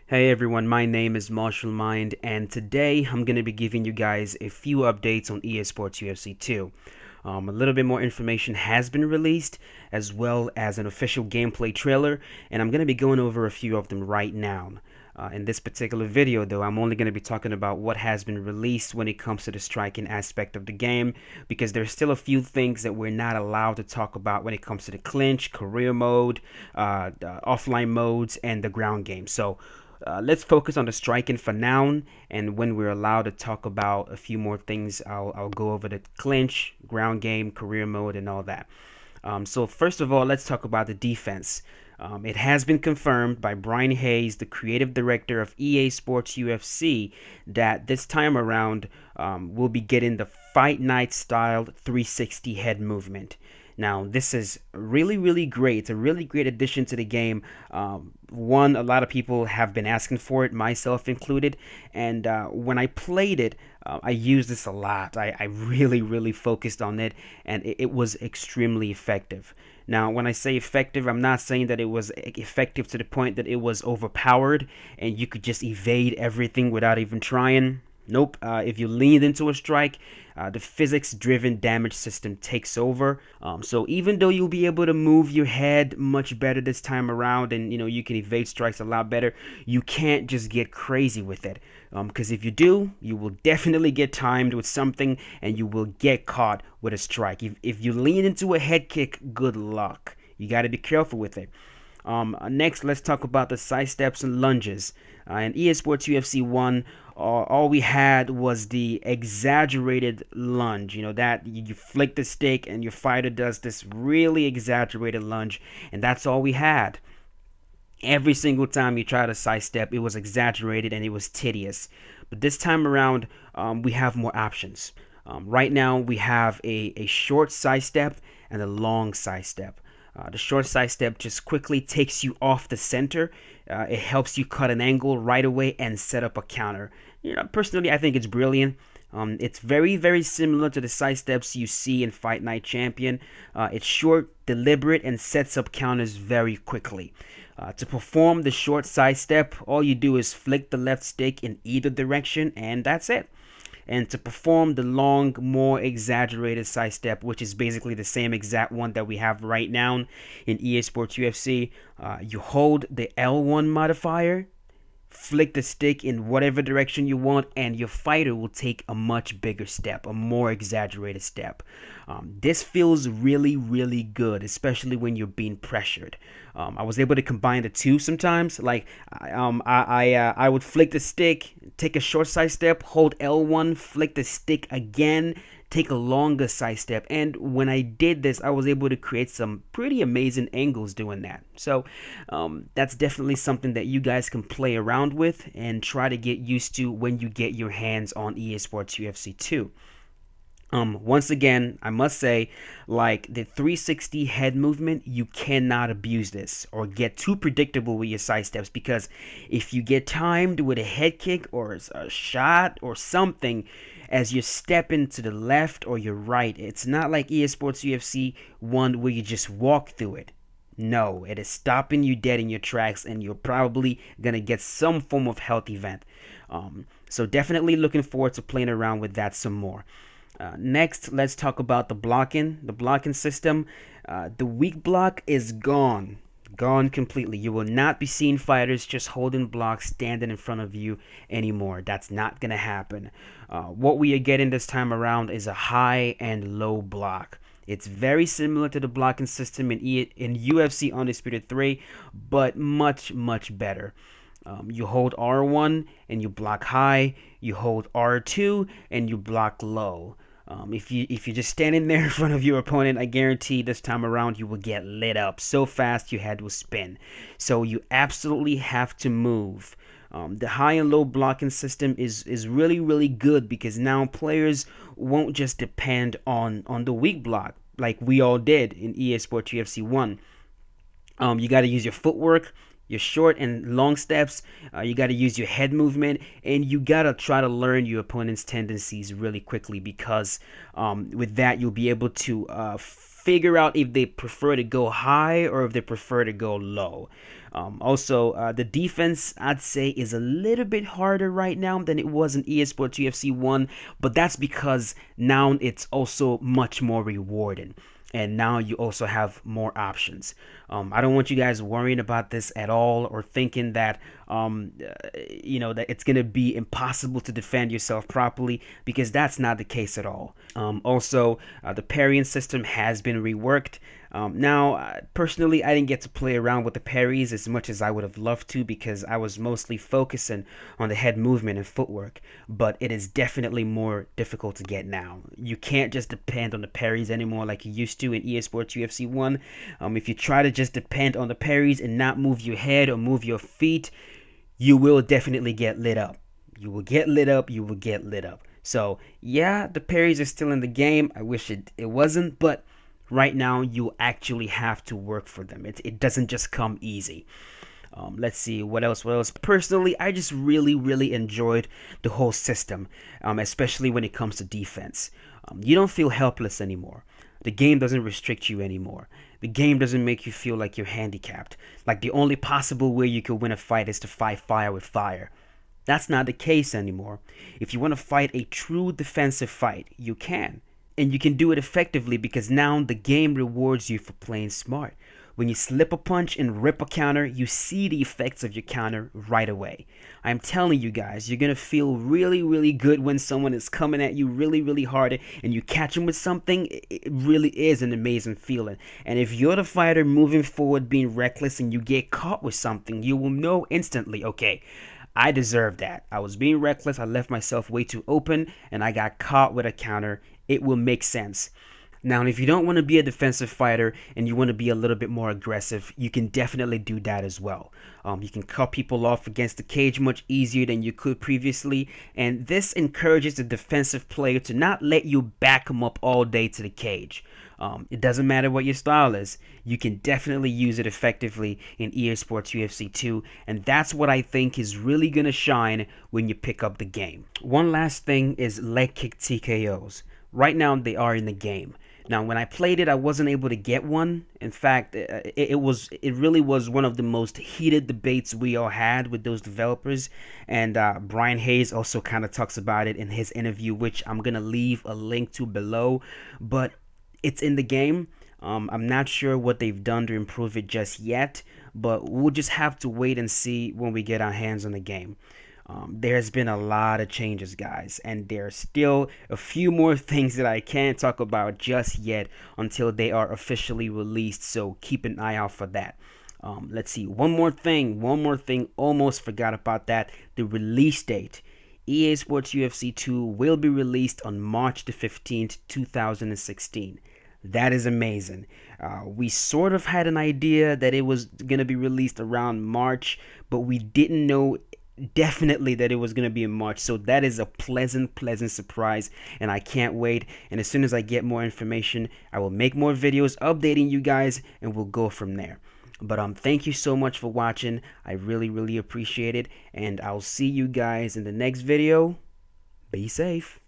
Hey everyone, my name is Marshall Mind, and today I'm going to be giving you guys a few updates on EA Sports UFC 2. A little bit more information has been released, as well as an official gameplay trailer, and I'm going to be going over a few of them right now. In this particular video, though, I'm only going to be talking about what has been released when it comes to the striking aspect of the game, because there's still a few things that we're not allowed to talk about when it comes to the clinch, career mode, offline modes, and the ground game. So let's focus on the striking for now, and when we're allowed to talk about a few more things, I'll go over the clinch, ground game, career mode, and all that. So first of all, let's talk about the defense. It has been confirmed by Brian Hayes, the creative director of EA Sports UFC, that this time around we'll be getting the Fight Night styled 360 head movement. Now, this is really, really great. It's a really great addition to the game. One, a lot of people have been asking for it, myself included. And when I played it, I used this a lot. I really, really focused on it, and it was extremely effective. Now, when I say effective, I'm not saying that it was effective to the point that it was overpowered and you could just evade everything without even trying. Nope. If you lean into a strike, the physics-driven damage system takes over. So even though you'll be able to move your head much better this time around, and you can evade strikes a lot better, you can't just get crazy with it. Because if you do, you will definitely get timed with something, and you will get caught with a strike. If you lean into a head kick, good luck. You got to be careful with it. Next, let's talk about the sidesteps and lunges. In EA Sports UFC 1, all we had was the exaggerated lunge. That you flick the stick and your fighter does this really exaggerated lunge, and that's all we had. Every single time you try to sidestep, it was exaggerated and it was tedious. But this time around, we have more options. Right now, we have a short sidestep and a long sidestep. The short sidestep just quickly takes you off the center. It helps you cut an angle right away and set up a counter. Personally, I think it's brilliant. It's very, very similar to the sidesteps you see in Fight Night Champion. It's short, deliberate, and sets up counters very quickly. To perform the short sidestep, all you do is flick the left stick in either direction, and that's it. And to perform the long, more exaggerated sidestep, which is basically the same exact one that we have right now in EA Sports UFC, you hold the L1 modifier, flick the stick in whatever direction you want, and your fighter will take a much bigger step, a more exaggerated step. This feels really, really good, especially when you're being pressured. I was able to combine the two sometimes. Like I would flick the stick, take a short side step, hold L1, flick the stick again, take a longer side step. And when I did this, I was able to create some pretty amazing angles doing that. So that's definitely something that you guys can play around with and try to get used to when you get your hands on EA Sports UFC 2. Once again, I must say, like the 360 head movement, you cannot abuse this or get too predictable with your side steps, because if you get timed with a head kick or a shot or something as you're stepping to the left or your right, it's not like EA Sports UFC 1 where you just walk through it. No, it is stopping you dead in your tracks, and you're probably gonna get some form of health event. So definitely looking forward to playing around with that some more. Next, let's talk about the blocking system. The weak block is gone completely. You will not be seeing fighters just holding blocks standing in front of you anymore. That's not gonna happen. What we are getting this time around is a high and low block. It's very similar to the blocking system in UFC Undisputed 3, but much, much better. You hold R1 and you block high. You hold R2 and you block low. If you're just standing there in front of your opponent, I guarantee this time around you will get lit up so fast your head will spin. So you absolutely have to move. The high and low blocking system is really, really good, because now players won't just depend on the weak block like we all did in EA Sports UFC 1. You got to use your footwork, your short and long steps. You got to use your head movement, and you got to try to learn your opponent's tendencies really quickly, because with that you'll be able to figure out if they prefer to go high or if they prefer to go low. Also, the defense, I'd say, is a little bit harder right now than it was in EA Sports UFC 1, but that's because now it's also much more rewarding. And now you also have more options. I don't want you guys worrying about this at all, or thinking that that it's gonna be impossible to defend yourself properly, because that's not the case at all. Also, the parrying system has been reworked. Now, personally, I didn't get to play around with the parries as much as I would have loved to, because I was mostly focusing on the head movement and footwork, but it is definitely more difficult to get now. You can't just depend on the parries anymore like you used to in EA Sports UFC 1. If you try to just depend on the parries and not move your head or move your feet, you will definitely get lit up. You will get lit up, you will get lit up. So, yeah, the parries are still in the game. I wish it wasn't, but right now you actually have to work for them. It doesn't just come easy. Let's see, what else? Personally, I just really enjoyed the whole system, especially when it comes to defense. You don't feel helpless anymore. The game doesn't restrict you anymore. The game doesn't make you feel like you're handicapped, like the only possible way you could win a fight is to fight fire with fire. That's not the case anymore. If you want to fight a true defensive fight, you can. And you can do it effectively, because now the game rewards you for playing smart. When you slip a punch and rip a counter, you see the effects of your counter right away. I'm telling you guys, you're going to feel really good when someone is coming at you really hard and you catch them with something. It really is an amazing feeling. And if you're the fighter moving forward being reckless and you get caught with something, you will know instantly, okay, I deserve that. I was being reckless, I left myself way too open, and I got caught with a counter. It will make sense. Now, if you don't want to be a defensive fighter and you want to be a little bit more aggressive, you can definitely do that as well. You can cut people off against the cage much easier than you could previously, and this encourages the defensive player to not let you back them up all day to the cage. It doesn't matter what your style is, you can definitely use it effectively in EA Sports UFC 2, and that's what I think is really going to shine when you pick up the game. One last thing is leg kick TKOs. Right now they are in the game. Now, when I played it, I wasn't able to get one. In fact, it really was one of the most heated debates we all had with those developers. And Brian Hayes also kind of talks about it in his interview, which I'm going to leave a link to below. But it's in the game. I'm not sure what they've done to improve it just yet, but we'll just have to wait and see when we get our hands on the game. There's been a lot of changes, guys, and there's still a few more things that I can't talk about just yet until they are officially released, so keep an eye out for that. Let's see, one more thing, almost forgot about that, the release date. EA Sports UFC 2 will be released on March the 15th, 2016. That is amazing. We sort of had an idea that it was going to be released around March, but we didn't know definitely that it was going to be in March. So that is a pleasant surprise, and I can't wait. And as soon as I get more information, I will make more videos updating you guys, and we'll go from there. But thank you so much for watching. I really appreciate it, and I'll see you guys in the next video. Be safe.